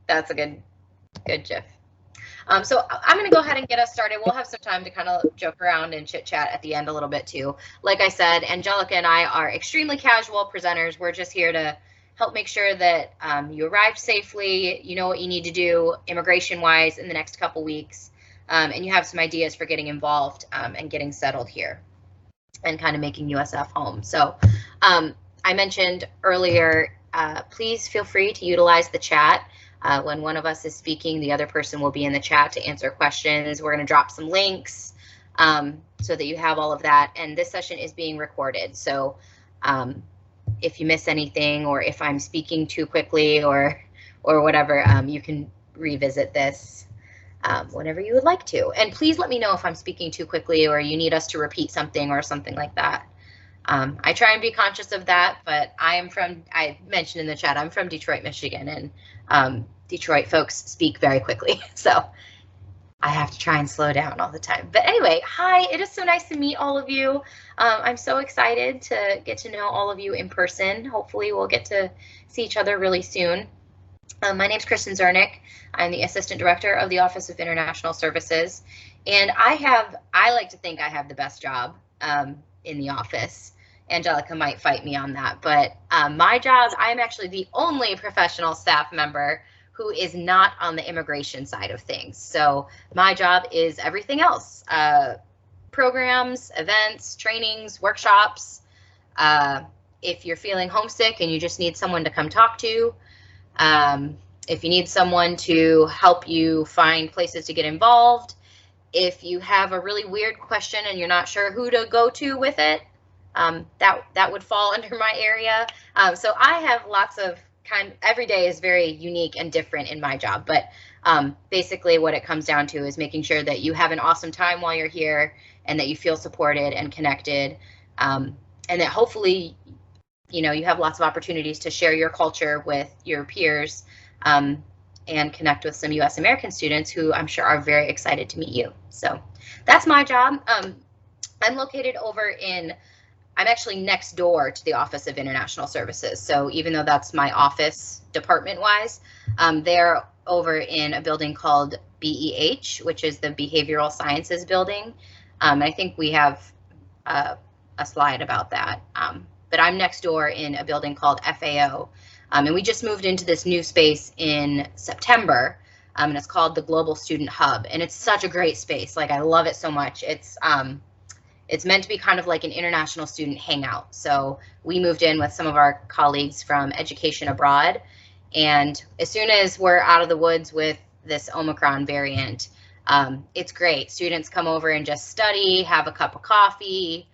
That's a good GIF. So I'm going to go ahead and get us started. We'll have some time to kind of joke around and chit chat at the end a little bit too. Like I said, Angelica and I are extremely casual presenters. We're just here to help make sure that you arrived safely, you know what you need to do immigration-wise in the next couple weeks, and you have some ideas for getting involved and getting settled here and kind of making USF home. So I mentioned earlier, please feel free to utilize the chat. When one of us is speaking, the other person will be in the chat to answer questions. We're going to drop some links so that you have all of that. And this session is being recorded. So if you miss anything, or if I'm speaking too quickly or whatever, you can revisit this whenever you would like to. And please let me know if I'm speaking too quickly or you need us to repeat something or something like that. I try and be conscious of that, but I mentioned in the chat, I'm from Detroit, Michigan, and Detroit folks speak very quickly. So I have to try and slow down all the time. But anyway, hi, it is so nice to meet all of you. I'm so excited to get to know all of you in person. Hopefully we'll get to see each other really soon. My name is Kristen Zernick. I'm the Assistant Director of the Office of International Services. And I like to think I have the best job in the office. Angelica might fight me on that, but my job, I'm actually the only professional staff member who is not on the immigration side of things. So my job is everything else, programs, events, trainings, workshops. If you're feeling homesick and you just need someone to come talk to, if you need someone to help you find places to get involved, if you have a really weird question and you're not sure who to go to with it, that would fall under my area. So I have lots of every day is very unique and different in my job, but basically what it comes down to is making sure that you have an awesome time while you're here and that you feel supported and connected, and that hopefully, you know, you have lots of opportunities to share your culture with your peers and connect with some US American students who I'm sure are very excited to meet you. So that's my job. I'm located I'm actually next door to the Office of International Services. So even though that's my office department-wise, they're over in a building called BEH, which is the Behavioral Sciences Building. I think we have a slide about that. But I'm next door in a building called FAO. And we just moved into this new space in September. And it's called the Global Student Hub. And it's such a great space. Like, I love it so much. It's meant to be kind of like an international student hangout. So we moved in with some of our colleagues from Education Abroad. And as soon as we're out of the woods with this Omicron variant, it's great. Students come over and just study, have a cup of coffee.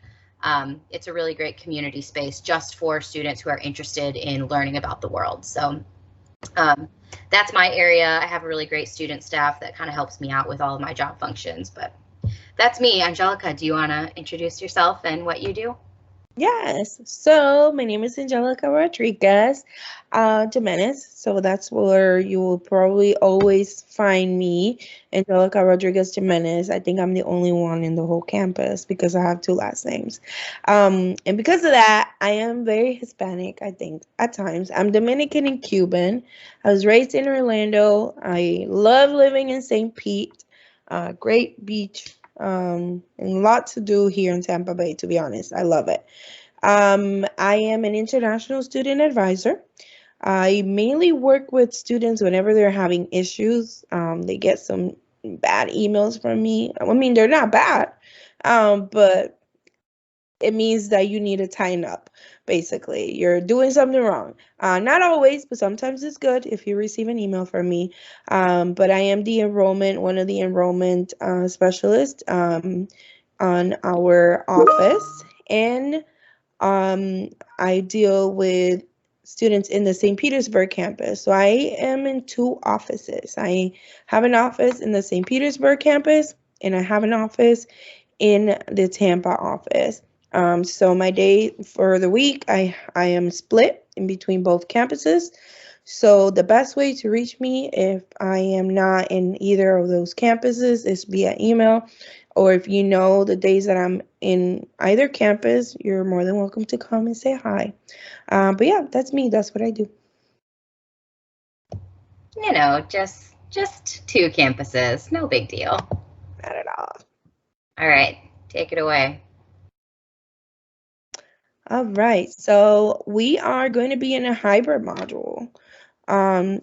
It's a really great community space just for students who are interested in learning about the world. So that's my area. I have a really great student staff that kind of helps me out with all of my job functions, but that's me. Angelica, do you want to introduce yourself and what you do? Yes. So my name is Angelica Rodriguez Jimenez. So that's where you will probably always find me, Angelica Rodriguez Jimenez. I think I'm the only one in the whole campus because I have two last names. And because of that, I am very Hispanic, I think, at times. I'm Dominican and Cuban. I was raised in Orlando. I love living in St. Pete. Great beach. And a lot to do here in Tampa Bay, to be honest. I love it. I am an international student advisor. I mainly work with students whenever they're having issues. They get some bad emails from me. I mean, they're not bad, but it means that you need to tighten up. Basically, you're doing something wrong. Not always, but sometimes it's good if you receive an email from me. But I am one of the enrollment specialists on our office, and I deal with students in the St. Petersburg campus. So I am in two offices. I have an office in the St. Petersburg campus, and I have an office in the Tampa office. So my day for the week, I am split in between both campuses. So the best way to reach me if I am not in either of those campuses is via email, or if you know the days that I'm in either campus, you're more than welcome to come and say hi. But yeah, that's me. That's what I do. You know, just 2 campuses. No big deal. Not at all. All right, take it away. All right, so we are going to be in a hybrid module.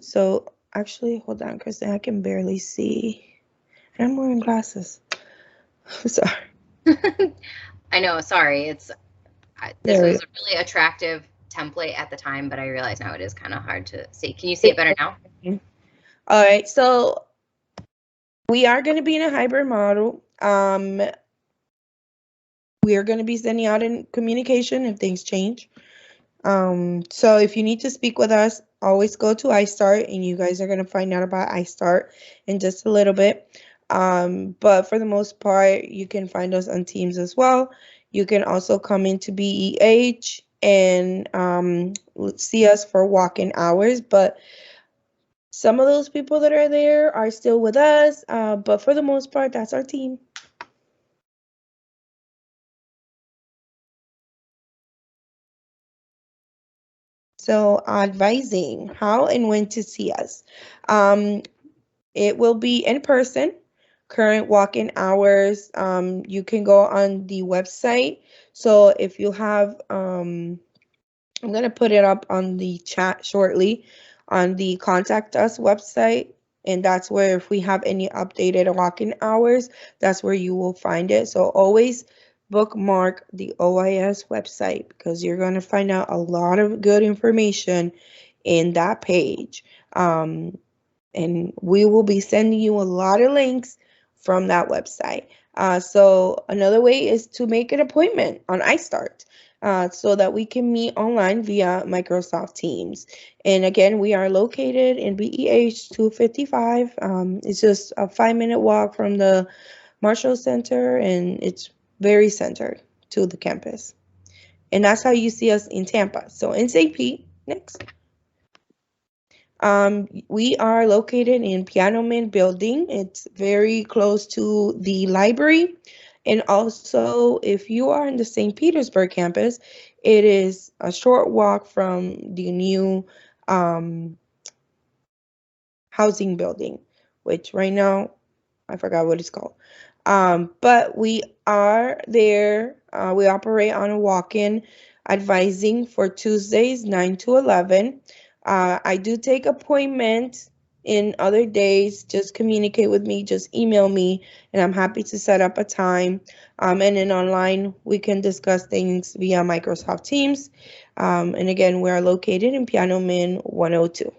So actually, hold on, Kristen, I can barely see. And I'm wearing glasses. Sorry. I know, sorry. This There we was a really attractive template at the time, but I realize now it is kind of hard to see. Can you see it better now? All right, so we are going to be in a hybrid model. We are going to be sending out in communication if things change. So if you need to speak with us, always go to iStart, and you guys are going to find out about iStart in just a little bit. But for the most part, you can find us on Teams as well. You can also come into BEH and see us for walk-in hours. But some of those people that are there are still with us. But for the most part, that's our team. So advising how and when to see us. It will be in person, current walk-in hours. You can go on the website. So if you have, I'm going to put it up on the chat shortly on the contact us website. And that's where if we have any updated walk-in hours, that's where you will find it. So always bookmark the OIS website because you're going to find out a lot of good information in that page. And we will be sending you a lot of links from that website. So another way is to make an appointment on iStart so that we can meet online via Microsoft Teams. And again, we are located in BEH 255. It's just a 5-minute walk from the Marshall Center, and it's very centered to the campus. And that's how you see us in Tampa. So in St. Pete, next. We are located in Piano Man Building. It's very close to the library. And also, if you are in the St. Petersburg campus, it is a short walk from the new housing building, which right now, I forgot what it's called. But we are there. We operate on a walk-in advising for Tuesdays, 9 to 11. I do take appointments in other days. Just communicate with me, just email me, and I'm happy to set up a time. And then online, we can discuss things via Microsoft Teams. And again, we are located in Piano Man 102.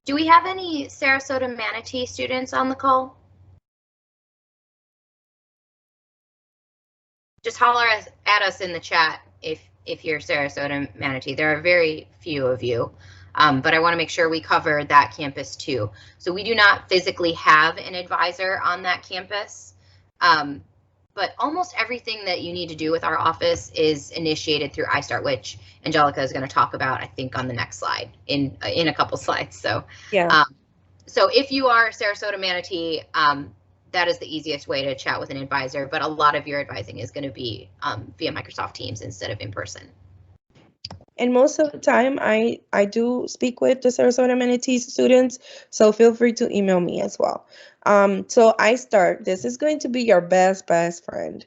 Do we have any Sarasota Manatee students on the call? Just holler at us in the chat if you're Sarasota Manatee. There are very few of you, but I want to make sure we cover that campus too. So we do not physically have an advisor on that campus, but almost everything that you need to do with our office is initiated through iStart, which Angelica is going to talk about, I think, on the next slide in a couple slides. So yeah. So if you are Sarasota Manatee, that is the easiest way to chat with an advisor, but a lot of your advising is going to be via Microsoft Teams instead of in person. And most of the time, I do speak with the Sarasota Manatee students, so feel free to email me as well. So iStart, this is going to be your best friend.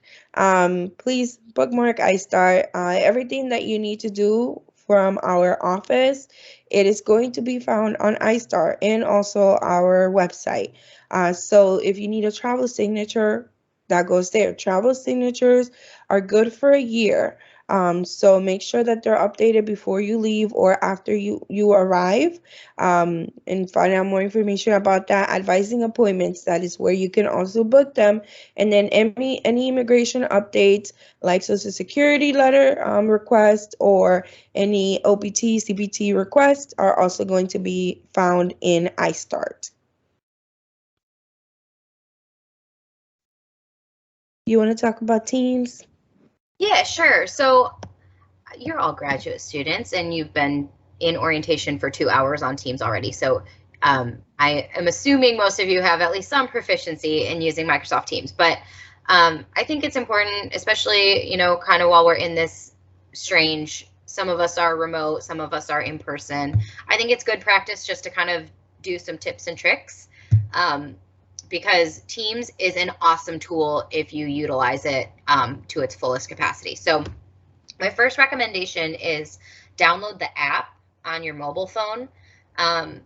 Please bookmark iStart. Everything that you need to do from our office, it is going to be found on iStart and also our website. So if you need a travel signature, that goes there. Travel signatures are good for a year. So make sure that they're updated before you leave or after you arrive, and find out more information about that. Advising appointments, that is where you can also book them. And then any immigration updates like Social Security letter request or any OPT, CPT requests are also going to be found in iStart. You want to talk about Teams? Yeah, sure. So you're all graduate students and you've been in orientation for 2 hours on Teams already. So I am assuming most of you have at least some proficiency in using Microsoft Teams, but I think it's important, especially, you know, kind of while we're in this strange Some of us are remote, some of us are in person. I think it's good practice just to kind of do some tips and tricks, because Teams is an awesome tool if you utilize it to its fullest capacity. So my first recommendation is download the app on your mobile phone. And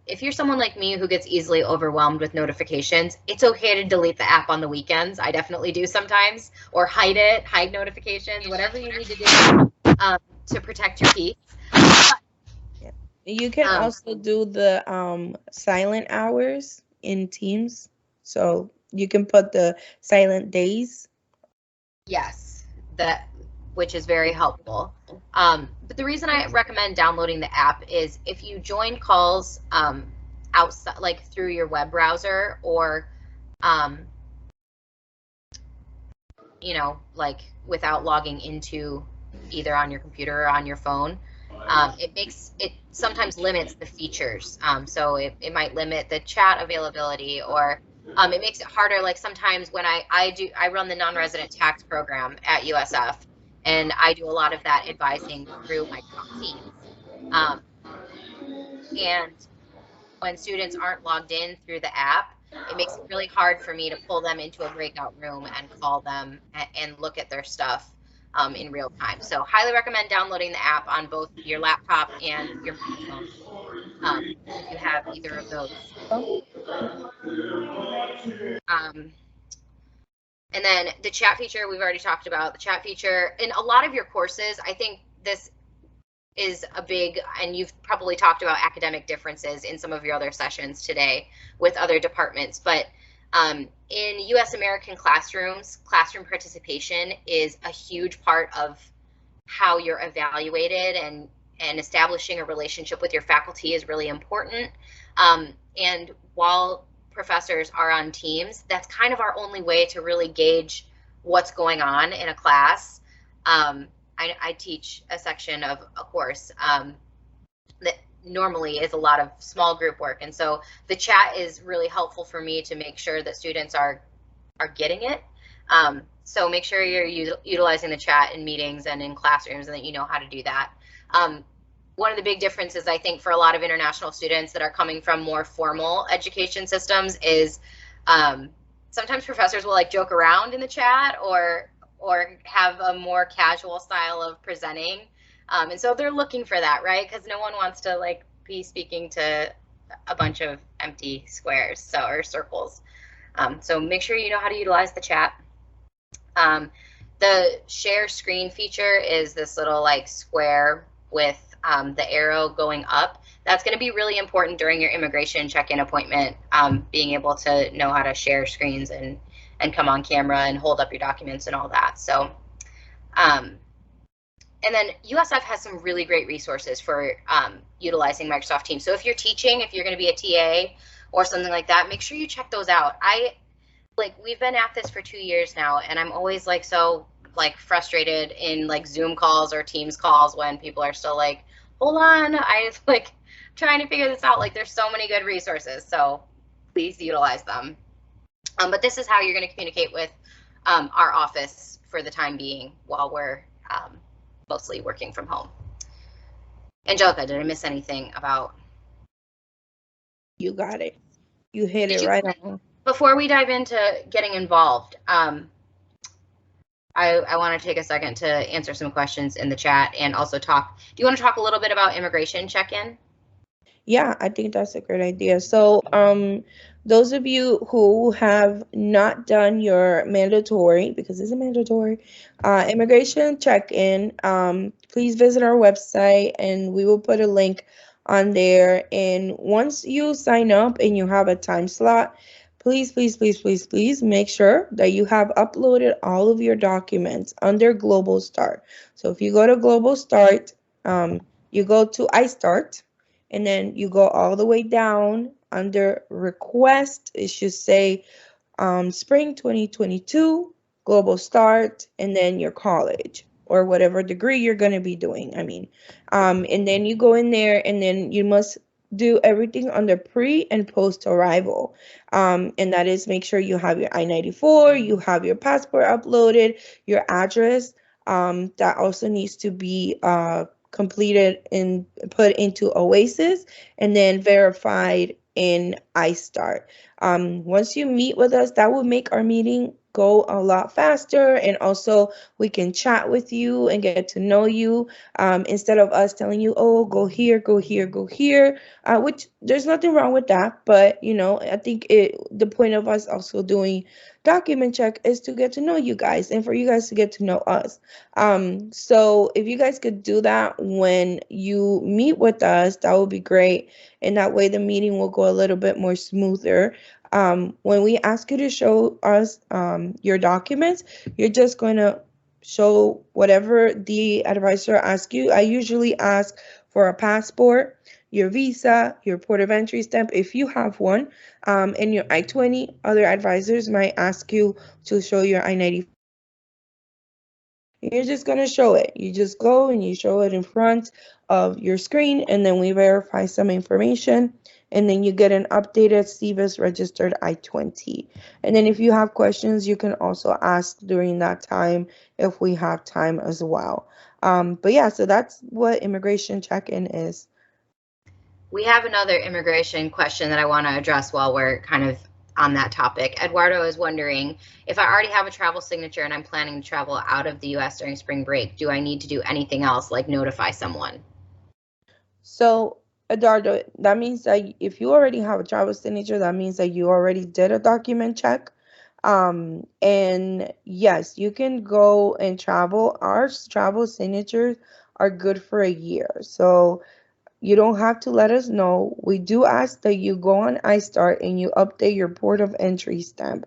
if you're someone like me who gets easily overwhelmed with notifications, it's okay to delete the app on the weekends. I definitely do sometimes, or hide it, hide notifications, whatever you need to do to protect your peace. You can also do the silent hours in Teams. So you can put the silent days. Yes, which is very helpful. But the reason I recommend downloading the app is if you join calls outside, like through your web browser, or you know, like without logging into either on your computer or on your phone, it sometimes limits the features. So it might limit the chat availability, or it makes it harder. Like sometimes when I run the non-resident tax program at USF, and I do a lot of that advising through Microsoft Teams. And when students aren't logged in through the app, it makes it really hard for me to pull them into a breakout room and call them and look at their stuff in real time. So highly recommend downloading the app on both your laptop and your phone, if you have either of those. And then the chat feature, we've already talked about the chat feature. In a lot of your courses, I think this is a big, and you've probably talked about academic differences in some of your other sessions today with other departments, but in US American classrooms, classroom participation is a huge part of how you're evaluated, and establishing a relationship with your faculty is really important. And while professors are on Teams, that's kind of our only way to really gauge what's going on in a class. I teach a section of a course that normally is a lot of small group work, and so the chat is really helpful for me to make sure that students are getting it. So make sure you're utilizing the chat in meetings and in classrooms, and that you know how to do that. One of the big differences, I think, for a lot of international students that are coming from more formal education systems is sometimes professors will like joke around in the chat, or have a more casual style of presenting. And so they're looking for that, right? Because no one wants to like be speaking to a bunch of empty squares, or circles. So make sure you know how to utilize the chat. The share screen feature is this little like square with the arrow going up. That's going to be really important during your immigration check-in appointment, being able to know how to share screens and come on camera and hold up your documents and all that. So, and then USF has some really great resources for utilizing Microsoft Teams. So if you're teaching, if you're going to be a TA or something like that, make sure you check those out. We've been at this for 2 years now, and I'm always like so like frustrated in like Zoom calls or Teams calls when people are still like, hold on, I like trying to figure this out. Like there's so many good resources, so please utilize them. But this is how you're going to communicate with our office for the time being while we're mostly working from home. Angelica, did I miss anything about? You got it. You hit it right on. Before we dive into getting involved, I want to take a second to answer some questions in the chat and also talk. Do you want to talk a little bit about immigration check-in? Yeah, I think that's a great idea. So those of you who have not done your mandatory, because it's a mandatory, immigration check-in, please visit our website and we will put a link on there. And once you sign up and you have a time slot, please, please, please, please, please make sure that you have uploaded all of your documents under Global Start. So if you go to Global Start, you go to iStart, and then you go all the way down under Request. It should say Spring 2022, Global Start, and then your college or whatever degree you're going to be doing. And then you go in there, and then you must do everything under pre and post arrival. And that is make sure you have your I-94, you have your passport uploaded, your address that also needs to be completed and put into Oasis and then verified in iStart. Once you meet with us, that will make our meeting go a lot faster, and also we can chat with you and get to know you, instead of us telling you, oh, go here, go here, go here, which there's nothing wrong with that. But I think the point of us also doing document check is to get to know you guys and for you guys to get to know us. So if you guys could do that when you meet with us, that would be great, and that way the meeting will go a little bit more smoother. When we ask you to show us your documents, you're just going to show whatever the advisor asks you. I usually ask for a passport, your visa, your port of entry stamp if you have one, and your I-20. Other advisors might ask you to show your I-94. You're just going to show it. You just go and you show it in front of your screen, and then we verify some information, and then you get an updated SEVIS registered I-20. And then if you have questions, you can also ask during that time if we have time as well. But yeah, so that's what immigration check-in is. We have another immigration question that I want to address while we're kind of on that topic. Eduardo is wondering, if I already have a travel signature and I'm planning to travel out of the U.S. during spring break, do I need to do anything else like notify someone? So, Eduardo, that means that if you already have a travel signature, that means that you already did a document check. And yes, you can go and travel. Our travel signatures are good for a year. So you don't have to let us know. We do ask that you go on iStart and you update your port of entry stamp.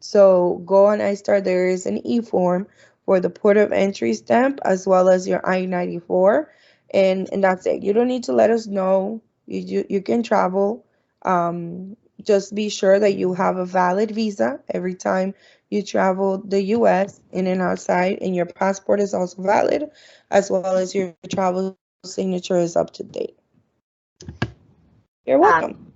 So go on iStart. There is an e-form for the port of entry stamp as well as your I-94, and that's it. You don't need to let us know. You can travel. Just be sure that you have a valid visa every time you travel the U.S. in and outside, and your passport is also valid, as well as your travel signature is up to date. You're welcome.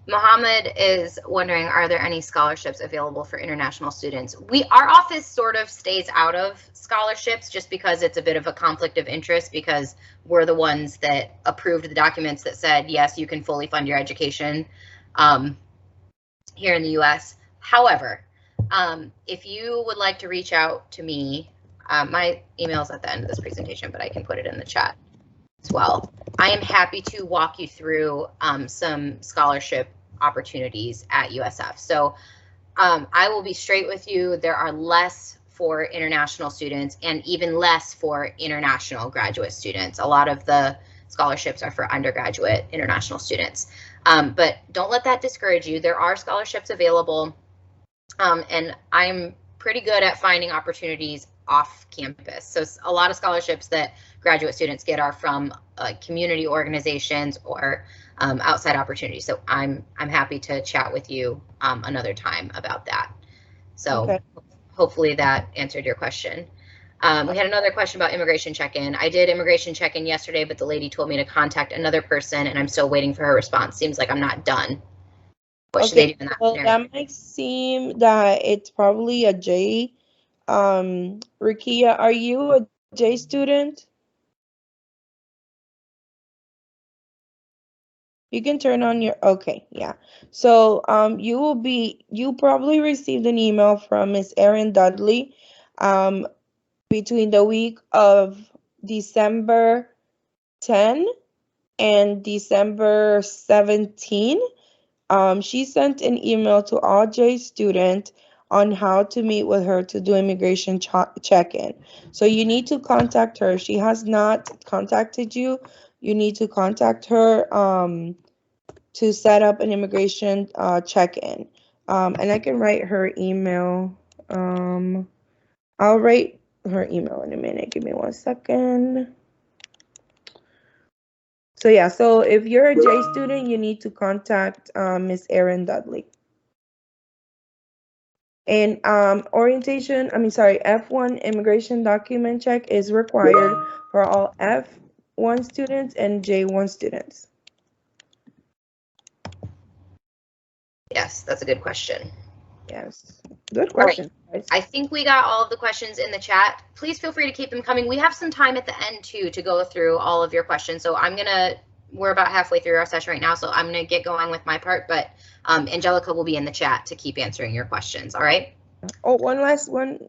Mohammed is wondering, are there any scholarships available for international students? Our office sort of stays out of scholarships just because it's a bit of a conflict of interest, because we're the ones that approved the documents that said, yes, you can fully fund your education here in the US. However, if you would like to reach out to me, my email is at the end of this presentation, but I can put it in the chat as well. I am happy to walk you through some scholarship opportunities at USF. So I will be straight with you. There are less for international students and even less for international graduate students. A lot of the scholarships are for undergraduate international students. But don't let that discourage you. There are scholarships available, and I'm pretty good at finding opportunities off campus. So a lot of scholarships that graduate students get are from community organizations or outside opportunities. So I'm happy to chat with you another time about that. So okay. Hopefully that answered your question. We had another question about immigration check-in. I did immigration check-in yesterday, but the lady told me to contact another person, and I'm still waiting for her response. Seems like I'm not done. What should they do in that scenario? That might seem that it's probably a J. Rikia, are you a J student? You can turn on your, okay, yeah. So you probably received an email from Miss Erin Dudley between the week of December 10 and December 17. She sent an email to all J students on how to meet with her to do immigration check-in. So you need to contact her. If she has not contacted you, you need to contact her to set up an immigration check-in. And I can write her email. I'll write her email in a minute. Give me 1 second. So yeah, so if you're a J student, you need to contact Miss Erin Dudley. And F1 immigration document check is required for all F1 students and J1 students. Yes, that's a good question. Yes, good question. I think we got all of the questions in the chat. Please feel free to keep them coming. We have some time at the end too to go through all of your questions. So we're about halfway through our session right now, so I'm gonna get going with my part, but Angelica will be in the chat to keep answering your questions, all right? Oh, one last one,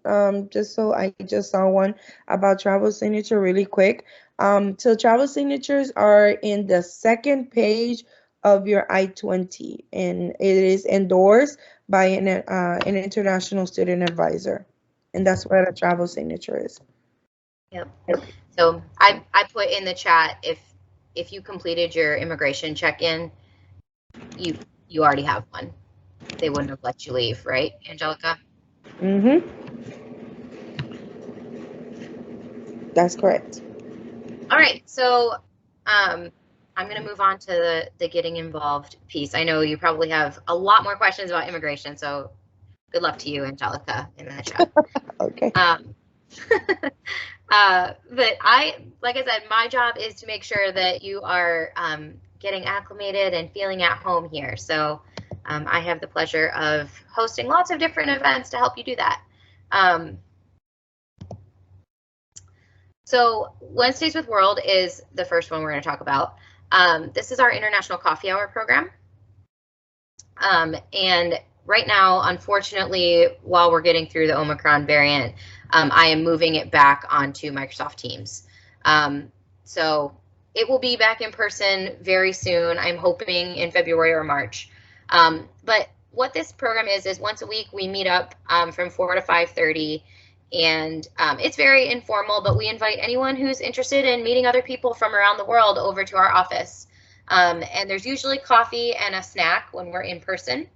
just so I just saw one about travel signature really quick. So travel signatures are in the second page of your I-20, and it is endorsed by an international student advisor, and that's what a travel signature is. Yep. So I put in the chat, if you completed your immigration check-in, you already have one. They wouldn't have let you leave, right, Angelica? Mm-hmm. That's correct. All right, so I'm going to move on to the getting involved piece. I know you probably have a lot more questions about immigration, so good luck to you, Angelica, in the chat. Okay. But like I said, my job is to make sure that you are getting acclimated and feeling at home here. So I have the pleasure of hosting lots of different events to help you do that. So Wednesdays with World is the first one we're going to talk about. This is our International Coffee Hour program. And right now, unfortunately, while we're getting through the Omicron variant, I am moving it back onto Microsoft Teams. So it will be back in person very soon. I'm hoping in February or March. But what this program is once a week we meet up from 4 to 5:30. And it's very informal, but we invite anyone who's interested in meeting other people from around the world over to our office. And there's usually coffee and a snack when we're in person.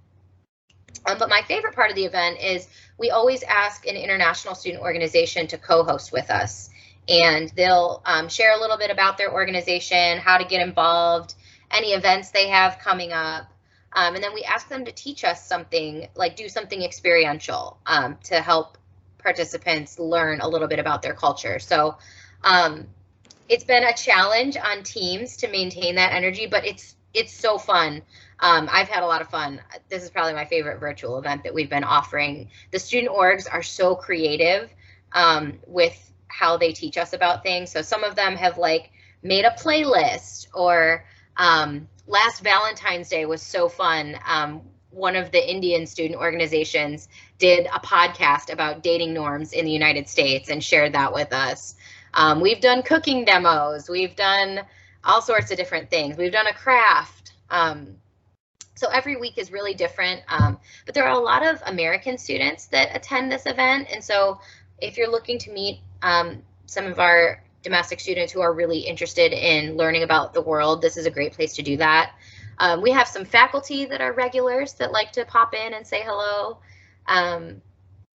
But my favorite part of the event is we always ask an international student organization to co-host with us. And they'll share a little bit about their organization, how to get involved, any events they have coming up. And then we ask them to teach us something, like do something experiential to help participants learn a little bit about their culture. So it's been a challenge on Teams to maintain that energy, but it's so fun. I've had a lot of fun. This is probably my favorite virtual event that we've been offering. The student orgs are so creative with how they teach us about things. So some of them have like made a playlist, or last Valentine's Day was so fun. One of the Indian student organizations did a podcast about dating norms in the United States and shared that with us. We've done cooking demos. We've done all sorts of different things. We've done a craft. So every week is really different. But there are a lot of American students that attend this event. And so if you're looking to meet some of our domestic students who are really interested in learning about the world, this is a great place to do that. We have some faculty that are regulars that like to pop in and say hello.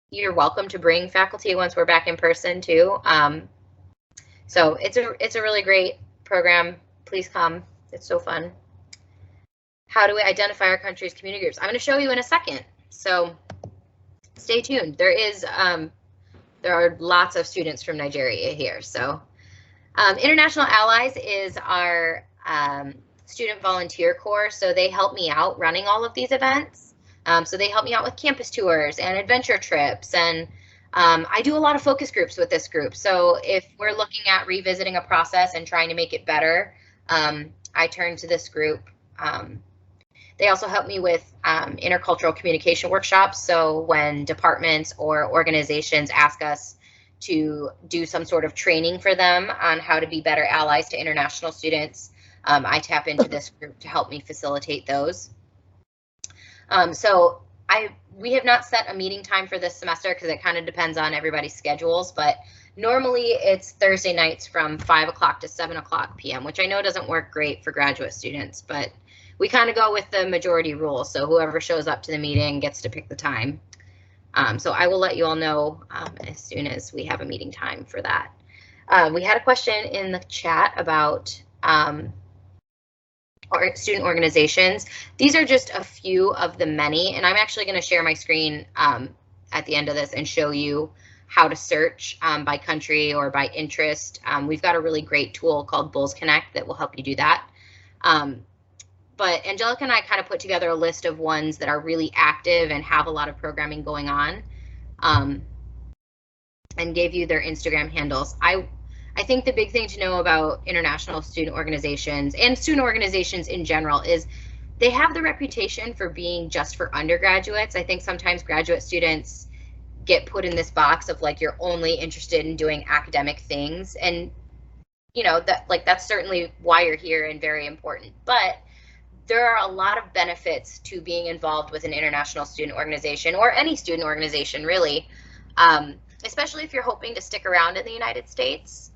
You're welcome to bring faculty once we're back in person too. So it's a really great program. Please come. It's so fun. How do we identify our country's community groups? I'm going to show you in a second. So stay tuned. There are lots of students from Nigeria here. So International Allies is our student volunteer corps, so they help me out running all of these events. So they help me out with campus tours and adventure trips, and I do a lot of focus groups with this group. So if we're looking at revisiting a process and trying to make it better, I turn to this group. They also help me with intercultural communication workshops. So when departments or organizations ask us to do some sort of training for them on how to be better allies to international students, I tap into this group to help me facilitate those. So we have not set a meeting time for this semester because it kind of depends on everybody's schedules, but normally it's Thursday nights from 5 o'clock to 7 o'clock p.m., which I know doesn't work great for graduate students, but we kind of go with the majority rule. So whoever shows up to the meeting gets to pick the time. So I will let you all know as soon as we have a meeting time for that. We had a question in the chat about student organizations. These are just a few of the many, and I'm actually going to share my screen at the end of this and show you how to search by country or by interest. We've got a really great tool called Bulls Connect that will help you do that. But Angelica and I kind of put together a list of ones that are really active and have a lot of programming going on. and gave you their Instagram handles. I think the big thing to know about international student organizations and student organizations in general is they have the reputation for being just for undergraduates. I think sometimes graduate students get put in this box of like, you're only interested in doing academic things. And, you know, that's certainly why you're here and very important. But there are a lot of benefits to being involved with an international student organization or any student organization, really, especially if you're hoping to stick around in the United States.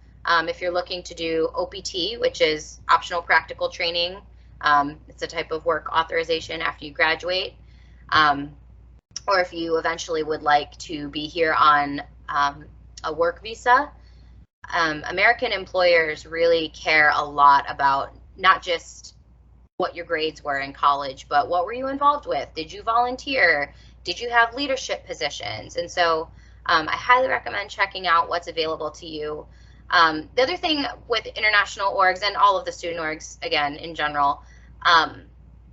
If you're looking to do OPT, which is optional practical training, it's a type of work authorization after you graduate, or if you eventually would like to be here on a work visa, American employers really care a lot about not just what your grades were in college, but what were you involved with? Did you volunteer? Did you have leadership positions? And so I highly recommend checking out what's available to you. The other thing with international orgs and all of the student orgs, again, in general,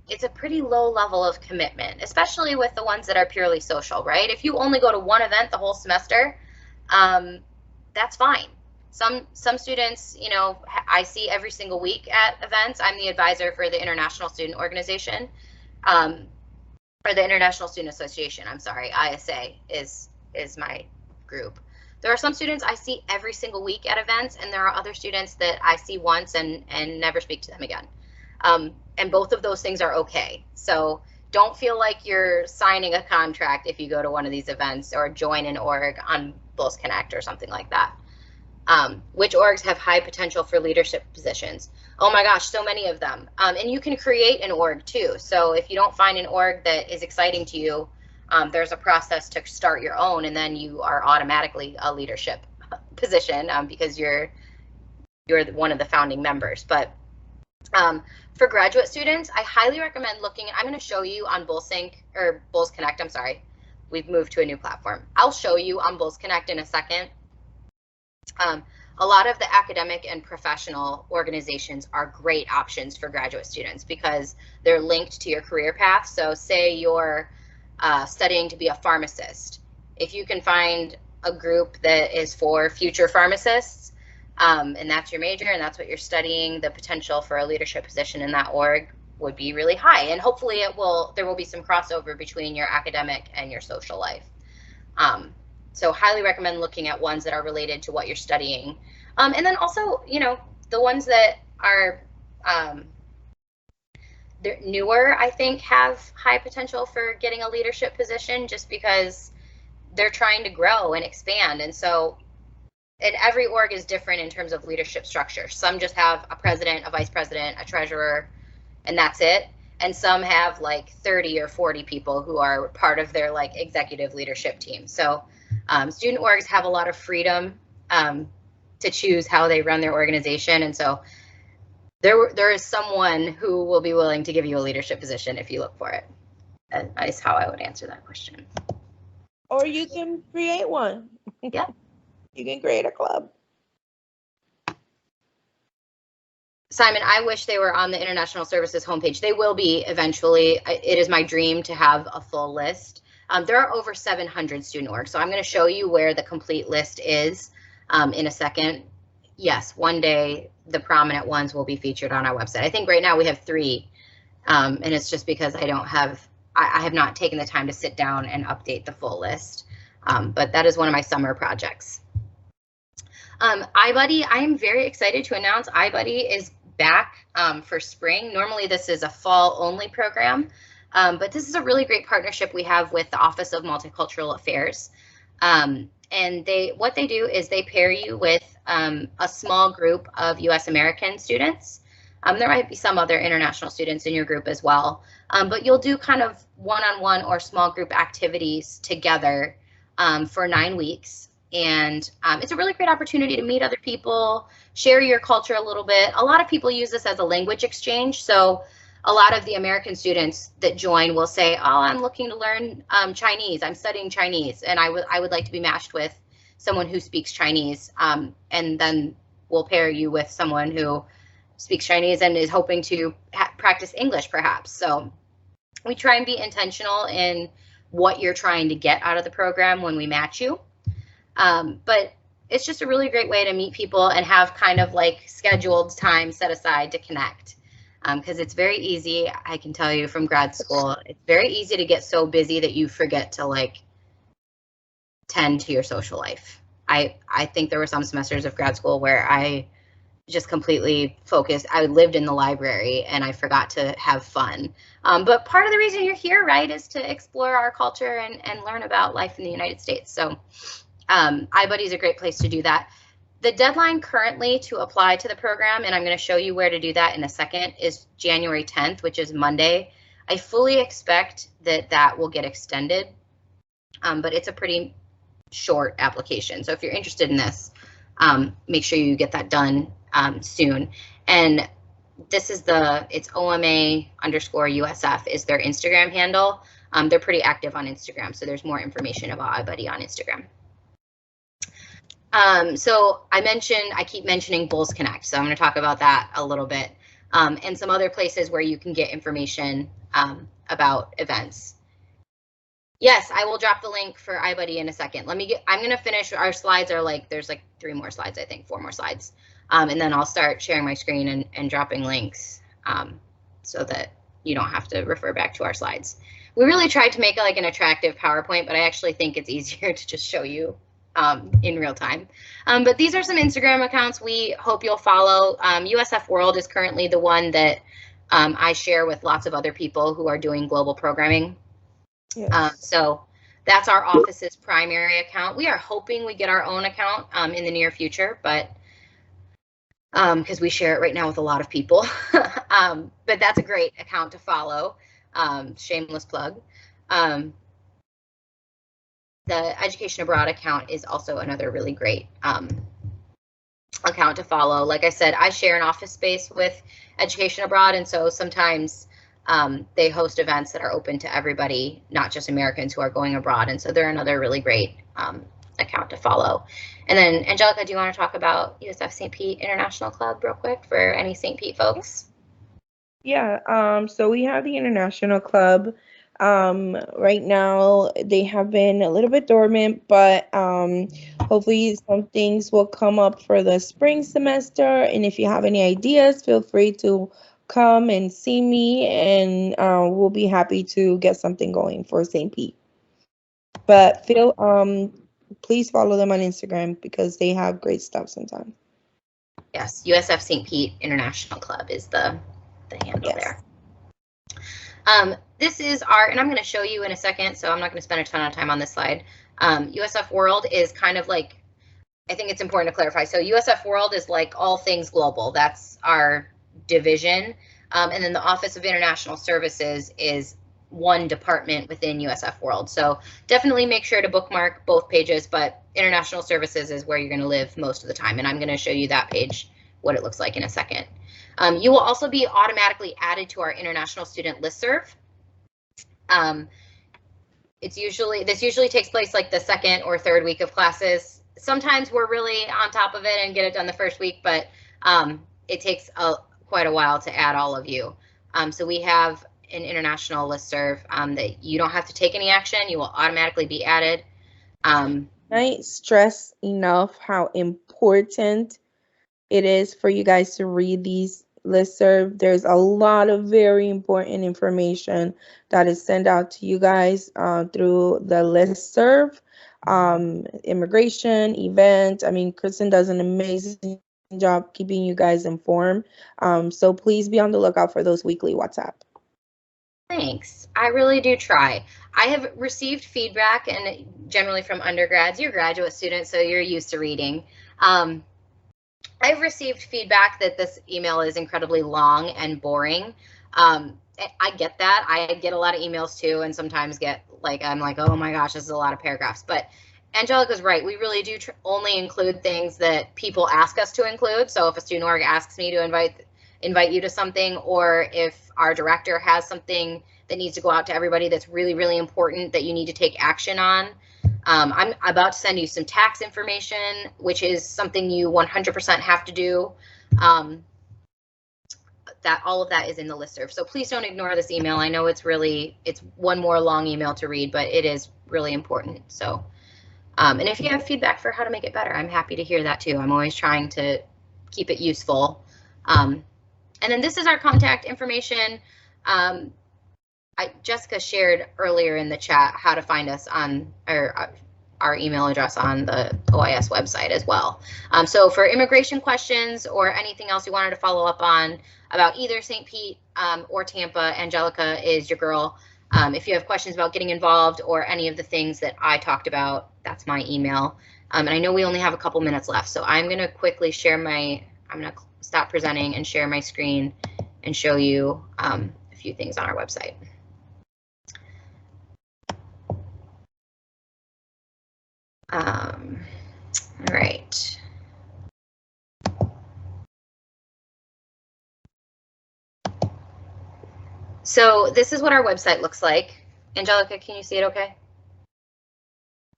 it's a pretty low level of commitment, especially with the ones that are purely social, right? If you only go to one event the whole semester, that's fine. Some students, you know, I see every single week at events. I'm the advisor for the International Student Organization, or the International Student Association, I'm sorry, ISA is my group. There are some students I see every single week at events, and there are other students that I see once and never speak to them again. And both of those things are okay. So don't feel like you're signing a contract if you go to one of these events or join an org on Bulls Connect or something like that. Which orgs have high potential for leadership positions? Oh my gosh, so many of them. And you can create an org too. So if you don't find an org that is exciting to you, there's a process to start your own, and then you are automatically a leadership position because you're one of the founding members. But for graduate students, I highly recommend looking. I'm going to show you on BullSync or Bulls Connect. I'm sorry, we've moved to a new platform. I'll show you on Bulls Connect in a second. A lot of the academic and professional organizations are great options for graduate students because they're linked to your career path. So say you're studying to be a pharmacist. If you can find a group that is for future pharmacists, and that's your major and that's what you're studying, the potential for a leadership position in that org would be really high. And hopefully there will be some crossover between your academic and your social life. So highly recommend looking at ones that are related to what you're studying. And then also, you know, the ones that are they're newer, I think, have high potential for getting a leadership position just because they're trying to grow and expand. And so, and every org is different in terms of leadership structure. Some just have a president, a vice president, a treasurer, and that's it. And some have like 30 or 40 people who are part of their like executive leadership team. So student orgs have a lot of freedom to choose how they run their organization. And so there is someone who will be willing to give you a leadership position if you look for it. That is how I would answer that question. Or you can create one. Yeah. You can create a club. Simon, I wish they were on the International Services homepage. They will be eventually. It is my dream to have a full list. There are over 700 student orgs, so I'm going to show you where the complete list is in a second. Yes, one day the prominent ones will be featured on our website. I think right now we have 3, and it's just because I have not taken the time to sit down and update the full list, but that is one of my summer projects. iBuddy, I am very excited to announce iBuddy is back for spring. Normally this is a fall only program, but this is a really great partnership we have with the Office of Multicultural Affairs. And what they do is they pair you with a small group of US American students. There might be some other international students in your group as well, but you'll do kind of one-on-one or small group activities together for 9 weeks. And it's a really great opportunity to meet other people, share your culture a little bit. A lot of people use this as a language exchange. So a lot of the American students that join will say, oh, I'm looking to learn Chinese. I'm studying Chinese, and I would like to be matched with someone who speaks Chinese. And then we'll pair you with someone who speaks Chinese and is hoping to practice English, perhaps. So we try and be intentional in what you're trying to get out of the program when we match you. But it's just a really great way to meet people and have kind of like scheduled time set aside to connect. Because it's very easy, I can tell you from grad school, it's very easy to get so busy that you forget to like tend to your social life. I think there were some semesters of grad school where I just completely focused. I lived in the library and I forgot to have fun. But part of the reason you're here, right, is to explore our culture and learn about life in the United States. So iBuddy is a great place to do that. The deadline currently to apply to the program, and I'm going to show you where to do that in a second, is January 10th, which is Monday. I fully expect that that will get extended, but it's a pretty short application. So if you're interested in this, make sure you get that done soon. And this is it's OMA_USF is their Instagram handle. They're pretty active on Instagram, so there's more information about iBuddy on Instagram. So I keep mentioning Bulls Connect, so I'm going to talk about that a little bit, and some other places where you can get information about events. Yes, I will drop the link for iBuddy in a second. I'm going to finish. Our slides are there's 3 more slides, I think, 4 more slides, and then I'll start sharing my screen and dropping links so that you don't have to refer back to our slides. We really tried to make it like an attractive PowerPoint, but I actually think it's easier to just show you in real time. But these are some Instagram accounts we hope you'll follow. USF World is currently the one that I share with lots of other people who are doing global programming. Yes. So that's our office's primary account. We are hoping we get our own account in the near future, but because we share it right now with a lot of people. But that's a great account to follow. Shameless plug. The Education Abroad account is also another really great account to follow. Like I said, I share an office space with Education Abroad, and so sometimes they host events that are open to everybody, not just Americans who are going abroad, and so they're another really great account to follow. And then, Angelica, do you want to talk about USF St. Pete International Club real quick for any St. Pete folks? Yeah, so we have the International Club. Right now they have been a little bit dormant, but hopefully some things will come up for the spring semester. And if you have any ideas, feel free to come and see me, and we'll be happy to get something going for St. Pete. But please follow them on Instagram because they have great stuff sometimes. Yes, USF St. Pete International Club is the handle there. This is and I'm going to show you in a second, so I'm not going to spend a ton of time on this slide. USF World is kind of like, I think it's important to clarify. So USF World is like all things global. That's our division. And then the Office of International Services is one department within USF World. So definitely make sure to bookmark both pages, but International Services is where you're going to live most of the time. And I'm going to show you that page, what it looks like in a second. You will also be automatically added to our international student listserv. This usually takes place like the second or third week of classes. Sometimes we're really on top of it and get it done the first week, but it takes quite a while to add all of you. So we have an international listserv that you don't have to take any action. You will automatically be added. I stress enough how important it is for you guys to read these listserv. There's a lot of very important information that is sent out to you guys through the listserv. Immigration, event. I mean, Kristen does an amazing job keeping you guys informed. So please be on the lookout for those weekly WhatsApp. Thanks. I really do try. I have received feedback, and generally from undergrads. You're graduate students, so you're used to reading. I've received feedback that this email is incredibly long and boring. I get that. I get a lot of emails too, and sometimes I'm like, oh my gosh, this is a lot of paragraphs. But Angelica's right. We really do only include things that people ask us to include. So if a student org asks me to invite you to something, or if our director has something that needs to go out to everybody that's really, really important that you need to take action on. I'm about to send you some tax information, which is something you 100% have to do. that all of that is in the listserv. So please don't ignore this email. I know it's one more long email to read, but it is really important. So, and if you have feedback for how to make it better, I'm happy to hear that too. I'm always trying to keep it useful. And then this is our contact information. Jessica shared earlier in the chat how to find us on our email address on the OIS website as well. So for immigration questions or anything else you wanted to follow up on about either St. Pete or Tampa, Angelica is your girl. If you have questions about getting involved or any of the things that I talked about, that's my email. And I know we only have a couple minutes left, so I'm going to quickly share I'm going to stop presenting and share my screen and show you a few things on our website. All right. So this is what our website looks like. Angelica, can you see it okay?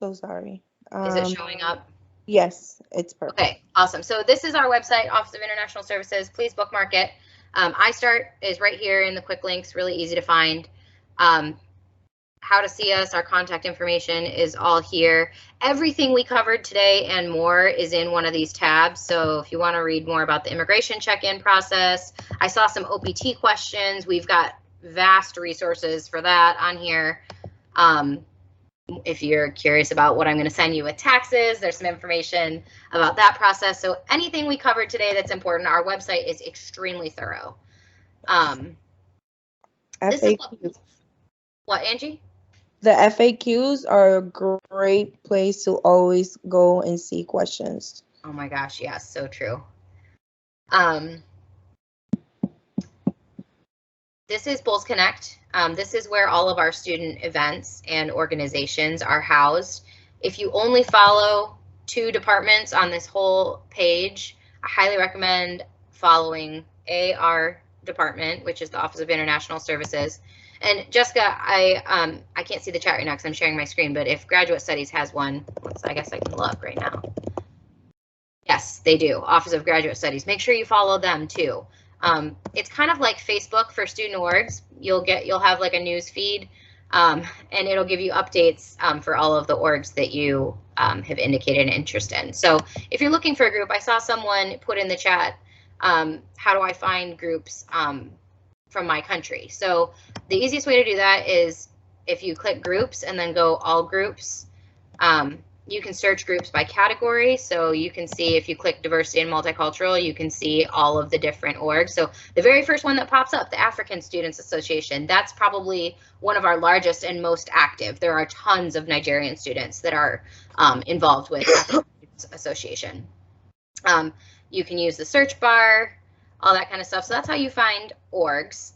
So sorry. Is it showing up? Yes, it's perfect. Okay, awesome. So this is our website, Office of International Services. Please bookmark it. iStart is right here in the quick links, really easy to find. How to see us, our contact information is all here. Everything we covered today and more is in one of these tabs. So if you want to read more about the immigration check-in process, I saw some OPT questions. We've got vast resources for that on here. If you're curious about what I'm going to send you with taxes, there's some information about that process. So anything we covered today that's important, our website is extremely thorough. What, Angie? The FAQs are a great place to always go and see questions. Oh my gosh, yes, so true. This is Bulls Connect. This is where all of our student events and organizations are housed. If you only follow 2 departments on this whole page, I highly recommend following our department, which is the Office of International Services. And Jessica, I can't see the chat right now because I'm sharing my screen, but if Graduate Studies has one, I guess I can look right now. Yes, they do. Office of Graduate Studies. Make sure you follow them too. It's kind of like Facebook for student orgs. You'll have like a news feed, and it'll give you updates for all of the orgs that you have indicated an interest in. So if you're looking for a group, I saw someone put in the chat, how do I find groups from my country? So the easiest way to do that is if you click groups and then go all groups, you can search groups by category. So you can see if you click diversity and multicultural, you can see all of the different orgs. So the very first one that pops up, the African Students Association, that's probably one of our largest and most active. There are tons of Nigerian students that are involved with African Students Association. You can use the search bar, all that kind of stuff. So that's how you find orgs.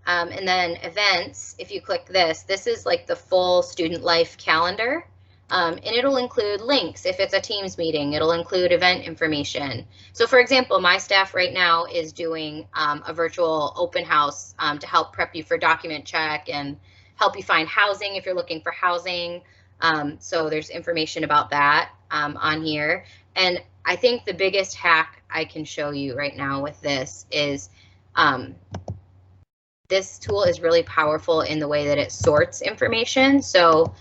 And then events, if you click this is like the full student life calendar. And it'll include links. If it's a Teams meeting, it'll include event information. So for example, my staff right now is doing a virtual open house to help prep you for document check and help you find housing if you're looking for housing. So there's information about that on here. And I think the biggest hack I can show you right now with this is this tool is really powerful in the way that it sorts information. So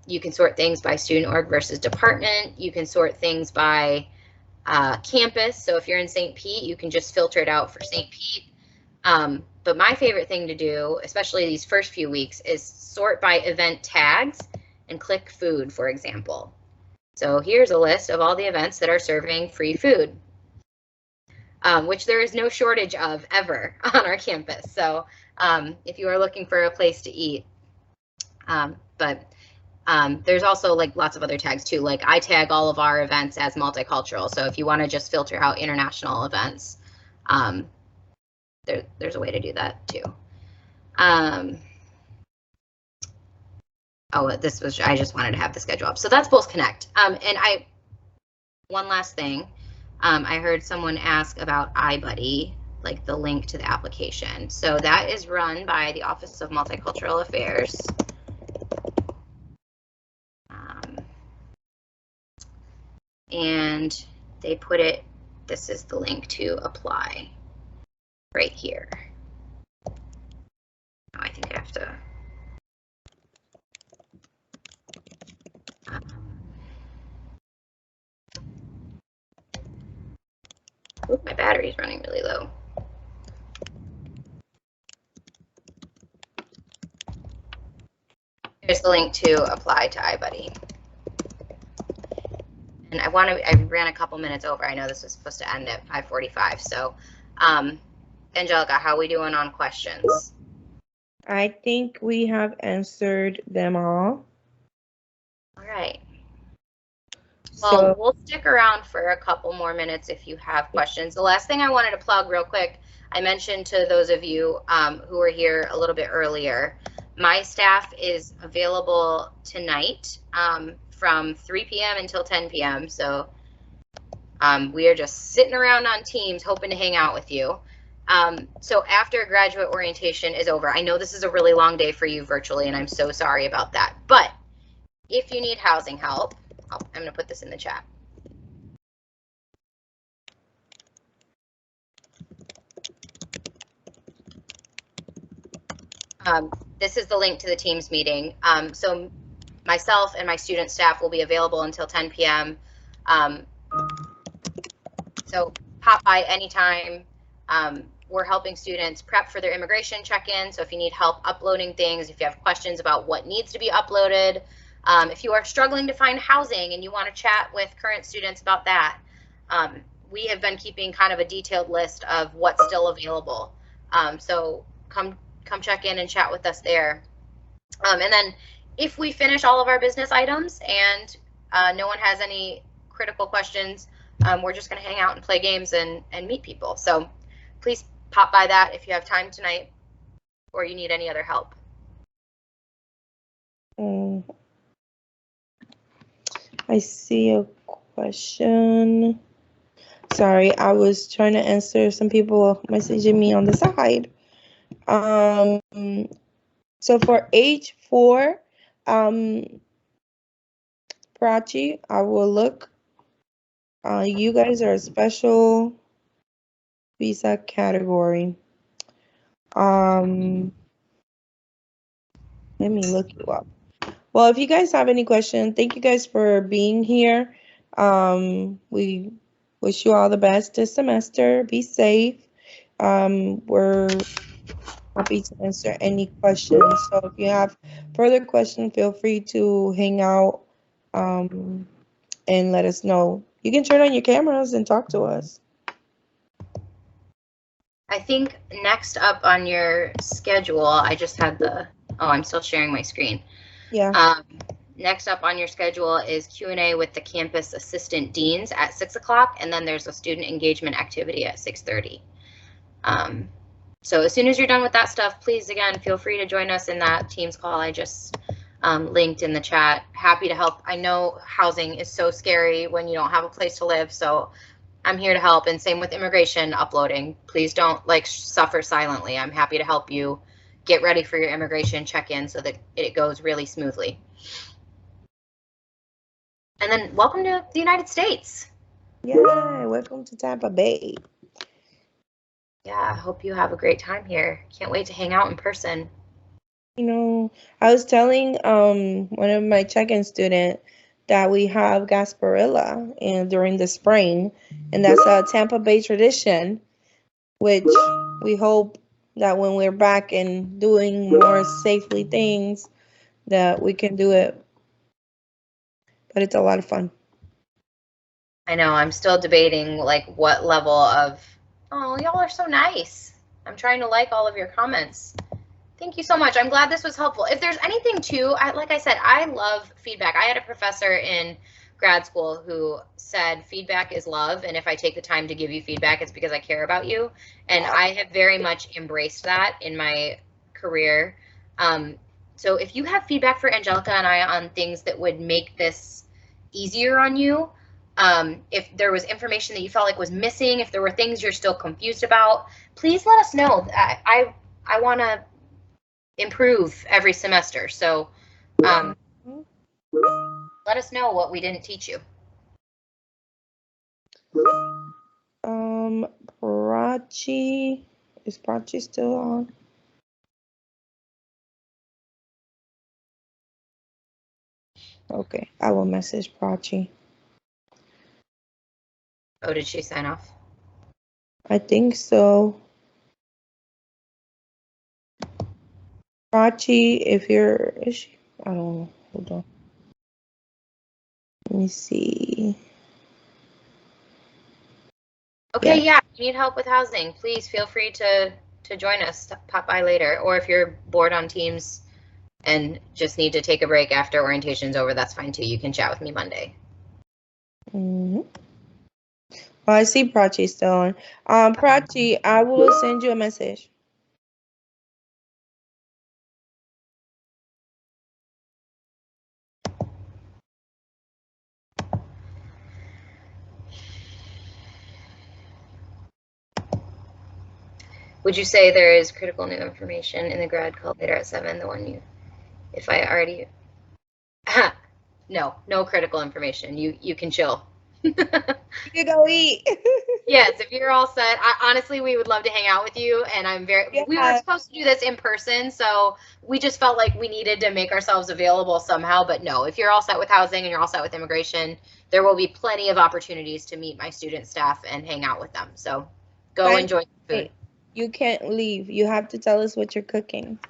you can sort things by student org versus department. You can sort things by campus. So if you're in St. Pete, you can just filter it out for St. Pete. But my favorite thing to do, especially these first few weeks, is sort by event tags and click food, for example. So here's a list of all the events that are serving free food, which there is no shortage of ever on our campus. So if you are looking for a place to eat, there's also like lots of other tags too. Like I tag all of our events as multicultural. So if you want to just filter out international events, there's a way to do that too. I just wanted to have the schedule up. So that's Bulls Connect. One last thing. I heard someone ask about iBuddy, like the link to the application. So that is run by the Office of Multicultural Affairs. And they put it, this is the link to apply. right here. I think I have to. Ooh, my battery's running really low. Here's the link to apply to iBuddy. And I ran a couple minutes over. I know this was supposed to end at 5:45. So, Angelica, how are we doing on questions? I think we have answered them all. All right. Well, we'll stick around for a couple more minutes if you have questions. The last thing I wanted to plug real quick, I mentioned to those of you who were here a little bit earlier, my staff is available tonight from 3 p.m. until 10 p.m. So we are just sitting around on Teams hoping to hang out with you. So after graduate orientation is over, I know this is a really long day for you virtually, and I'm so sorry about that. But if you need housing help, I'm going to put this in the chat. This is the link to the Teams meeting. So myself and my student staff will be available until 10 p.m. So pop by anytime. We're helping students prep for their immigration check-in. So if you need help uploading things, if you have questions about what needs to be uploaded, if you are struggling to find housing and you want to chat with current students about that, we have been keeping kind of a detailed list of what's still available. So come check in and chat with us there. And then if we finish all of our business items and no one has any critical questions, we're just going to hang out and play games and meet people. So please pop by that if you have time tonight or you need any other help. I see a question. Sorry, I was trying to answer some people messaging me on the side. So for H4, Prachi, I will look. You guys are a special visa category. Let me look you up. Well, if you guys have any questions, thank you guys for being here. We wish you all the best this semester. Be safe. We're happy to answer any questions. So if you have further questions, feel free to hang out and let us know. You can turn on your cameras and talk to us. I think next up on your schedule, I just had I'm still sharing my screen. Yeah. Next up on your schedule is Q&A with the campus assistant deans at 6 o'clock, and then there's a student engagement activity at 6:30. So as soon as you're done with that stuff, please, again, feel free to join us in that Teams call I just linked in the chat. Happy to help. I know housing is so scary when you don't have a place to live, so I'm here to help. And same with immigration uploading. Please don't suffer silently. I'm happy to help you get ready for your immigration check-in so that it goes really smoothly. And then welcome to the United States. Yeah, welcome to Tampa Bay. Yeah, I hope you have a great time here. Can't wait to hang out in person. You know, I was telling one of my check-in students that we have Gasparilla during the spring, and that's a Tampa Bay tradition, which we hope that when we're back and doing more safely things, that we can do it. But it's a lot of fun. I know, I'm still debating what level of, oh, y'all are so nice. I'm trying to like all of your comments. Thank you so much. I'm glad this was helpful. If there's anything too, like I said, I love feedback. I had a professor in grad school who said feedback is love, and if I take the time to give you feedback, it's because I care about you. And I have very much embraced that in my career. So if you have feedback for Angelica and I on things that would make this easier on you, if there was information that you felt like was missing, if there were things you're still confused about, please let us know. I want to improve every semester. So let us know what we didn't teach you. Prachi, Is Prachi still on? Okay, I will message Prachi. Oh, did she sign off? I think so. Prachi, if you're, is she? I don't know. Hold on. Let me see. Okay, yeah. If you need help with housing, please feel free to join us. Pop by later, or if you're bored on Teams and just need to take a break after orientation's over, that's fine too. You can chat with me Monday. Mm-hmm. Oh, I see Prachi still on. Prachi, I will send you a message. Would you say there is critical new information in the grad call later at 7? The one you, if I already, no critical information. You can chill. You can go eat. Yes, if you're all set. Honestly, we would love to hang out with you, and we were supposed to do this in person, so we just felt like we needed to make ourselves available somehow. But no, if you're all set with housing and you're all set with immigration, there will be plenty of opportunities to meet my student staff and hang out with them. So go enjoy the food. You can't leave. You have to tell us what you're cooking.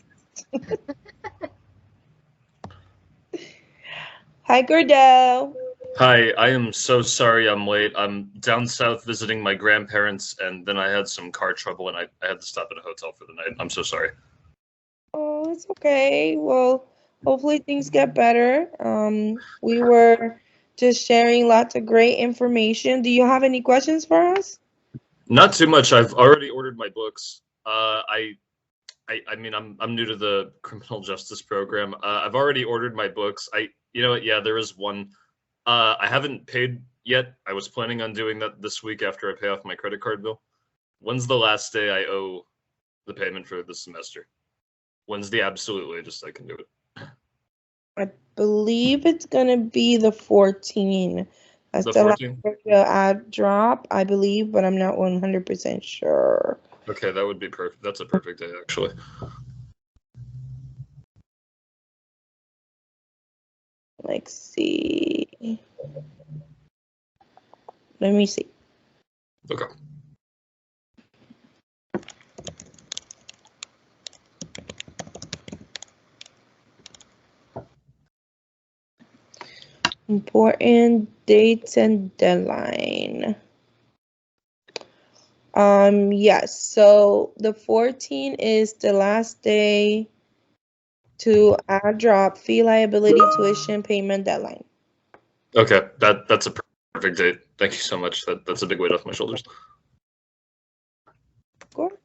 Hi, Gordell. Hi, I am so sorry I'm late. I'm down south visiting my grandparents, and then I had some car trouble, and I had to stop at a hotel for the night. I'm so sorry. Oh, it's okay. Well, hopefully things get better. We were just sharing lots of great information. Do you have any questions for us? Not too much. I've already ordered my books. I mean, I'm new to the criminal justice program. I've already ordered my books. You know what? Yeah, there is one. I haven't paid yet. I was planning on doing that this week after I pay off my credit card bill. When's the last day I owe the payment for this semester? When's the absolute latest I can do it? I believe it's gonna be the 14. That's the 14? Ad drop, I believe, but I'm not 100% sure. Okay, that would be perfect. That's a perfect day, actually. Let's see. Let me see. Okay. Important dates and deadline. Yes, so the 14 is the last day to add drop fee liability tuition payment deadline. Okay, that's a perfect date. Thank you so much. That's a big weight off my shoulders. Of course.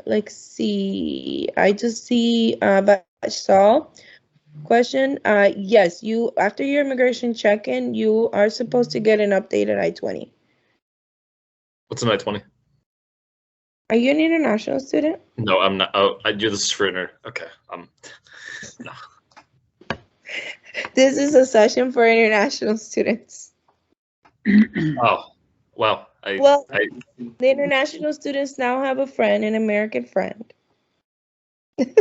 Let's see. I just see Vashal question. Yes, you after your immigration check-in, you are supposed to get an updated I-20. What's an I-20? Are you an international student? No, I'm not. Oh, I do this for okay. No. This is a session for international students. Oh, wow. The international students now have a friend, an American friend. We've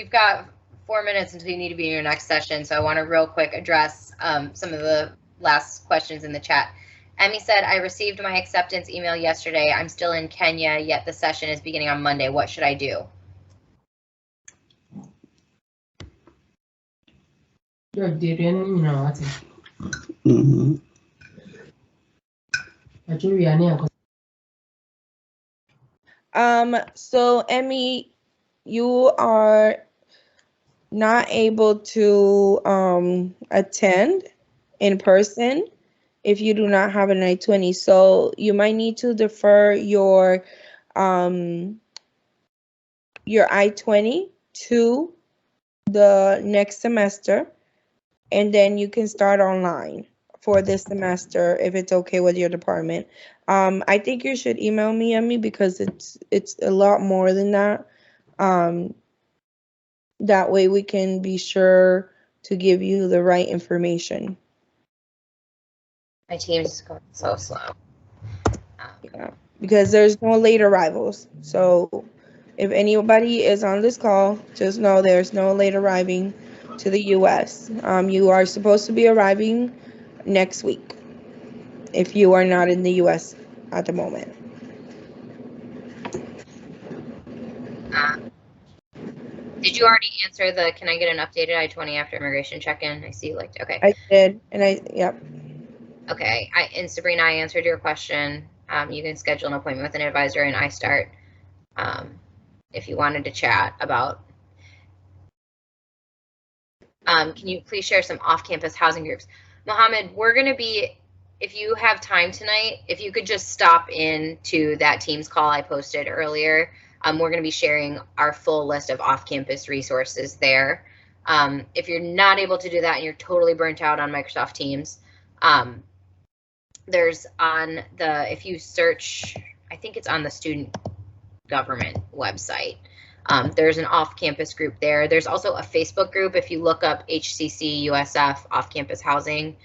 got 4 minutes until you need to be in your next session, so I want to real quick address some of the last questions in the chat. Emmy said, I received my acceptance email yesterday. I'm still in Kenya, yet the session is beginning on Monday. What should I do? So Emmy, you are not able to attend in person if you do not have an I-20. So you might need to defer your I-20 to the next semester, and then you can start online for this semester if it's okay with your department. I think you should email me, Emmy, because it's a lot more than that. That way we can be sure to give you the right information. My team's going so slow. Yeah, because there's no late arrivals. So if anybody is on this call, just know there's no late arriving to the U.S. You are supposed to be arriving next week if you are not in the U.S. at the moment. Did you already answer the can I get an updated I-20 after immigration check-in? I see you liked okay. I did, and yep. Okay, and Sabrina, I answered your question. You can schedule an appointment with an advisor and iStart if you wanted to chat about. Can you please share some off-campus housing groups? Mohammed, we're going to be, if you have time tonight, if you could just stop in to that Teams call I posted earlier. We're going to be sharing our full list of off-campus resources there. If you're not able to do that and you're totally burnt out on Microsoft Teams, there's on the, if you search, I think it's on the student government website. There's an off-campus group there. There's also a Facebook group. If you look up HCC USF off-campus housing,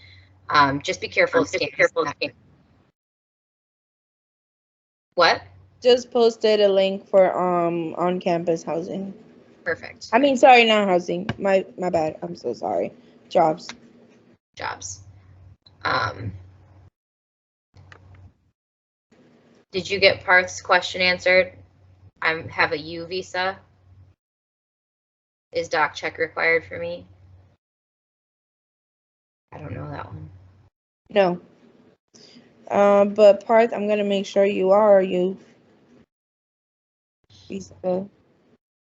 just be careful. What? Just posted a link for on-campus housing. Perfect. I mean, sorry, not housing. My bad. I'm so sorry. Jobs. Did you get Parth's question answered? I have a U visa. Is doc check required for me? I don't know that one. No. But Parth, I'm gonna make sure you are you visa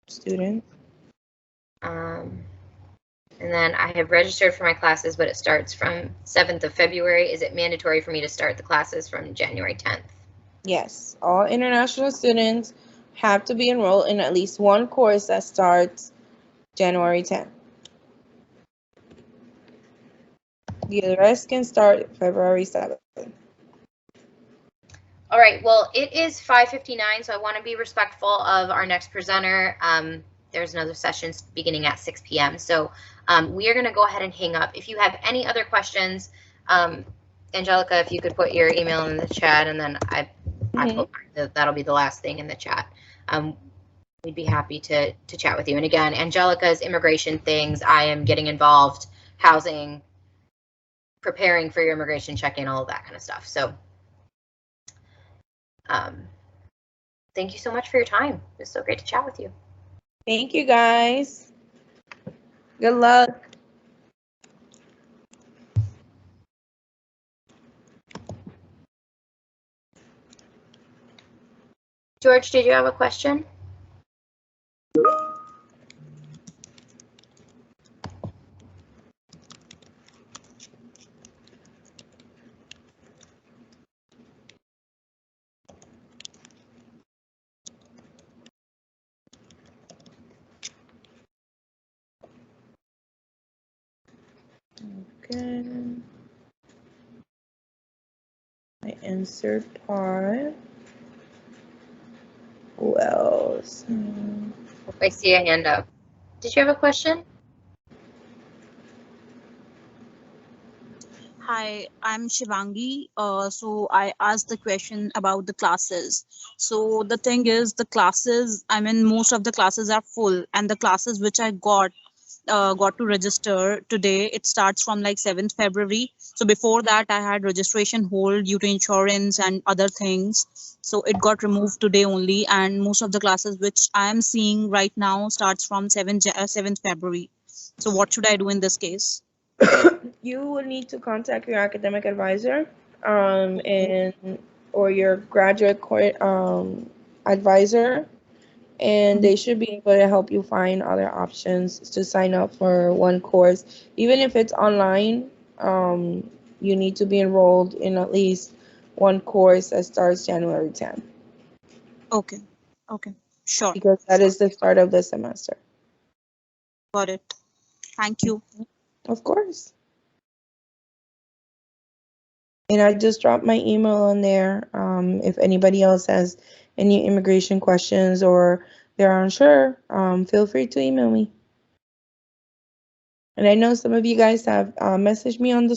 student. And then I have registered for my classes, but it starts from 7th of February. Is it mandatory for me to start the classes from January 10th? Yes, all international students have to be enrolled in at least one course that starts January 10th. The rest can start February 7th. All right, well, it is 5:59, so I want to be respectful of our next presenter. There's another session beginning at 6 p.m. So we are going to go ahead and hang up. If you have any other questions, Angelica, if you could put your email in the chat, and then I hope that'll be the last thing in the chat. We'd be happy to chat with you. And again, Angelica's immigration things, I am getting involved, housing, preparing for your immigration check-in, all of that kind of stuff. So thank you so much for your time. It was so great to chat with you. Thank you, guys. Good luck. George, did you have a question? Okay. I answered part. Who else? I see a hand up. Did you have a question? Hi, I'm Shivangi. So I asked the question about the classes. So the thing is, the classes, I mean, most of the classes are full, and the classes which I got to register today, it starts from like 7th February. So before that, I had registration hold due to insurance and other things. So it got removed today only, and most of the classes which I am seeing right now starts from 7th February. So what should I do in this case? You will need to contact your academic advisor or your graduate court advisor, and they should be able to help you find other options to sign up for one course. Even if it's online, you need to be enrolled in at least one course that starts January 10th. Okay, sure. Because that is the start of the semester. Got it. Thank you. Of course. And I just dropped my email on there. If anybody else has any immigration questions or they're unsure, feel free to email me. And I know some of you guys have messaged me on the